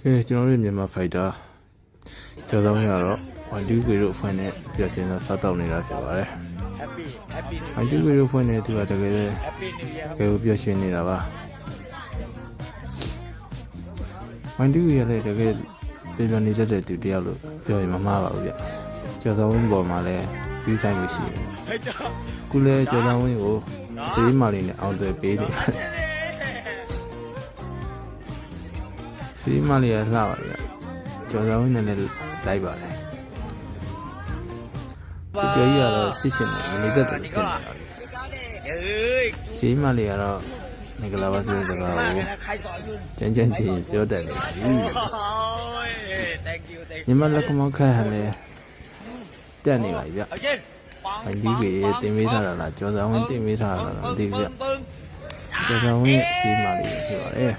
ကျွန်တော်တို့မြန်မာဖိုက်တာကျော်ဆောင်ရတော့ဝန်တူးကွေတို့ဖွင့်တဲ့ပြည့်စင်သောစားတောက်နေတာဖြစ်ပါတယ်ဝန်တူးကွေတို့ဖွင့်တဲ့သူကတကယ်ကိုပြည့်စင်နေတာပါဝန်တူးရလည်းတကယ်ပြန်နေတတ်တဲ့သူတယောက်လို့ပြောရင်မမှားပါဘူးဗျကျော်ဆောင်ဝင်းပေါ်မှာလည်းပြီးဆိုင်လို့ရှိတယ်ခုလည်းကျော်ဆောင်ဝင်းကိုစေးမာလေးနဲ့အောင်တယ်ပေးနေစီမလေးရလှပါဗျကျော်ဆောင်ဝင်းနဲ့လည်းလိုက်ပါတယ်ဒီကြော်ကြီးကတော့ရှစ်နေမနေတတ်တယ်ဖြစ်နေတာစီမလေးကတော့မင်္ဂလာပါဆိုတဲ့စကားကိုကျန်းချင်းပြောတတ်နေပြီမြန်မာလက်ကမောက်ခတ်ဟန်လဲတက်နေပါဗျအန်ဒီကြီးတင်မေးထားတာလားကျော်ဆောင်ဝင်းတင်မေးထားတာလားမသိဘူးဗျကျော်ဆောင်ဝင်းစီမလေးဖြစ်ပါတယ်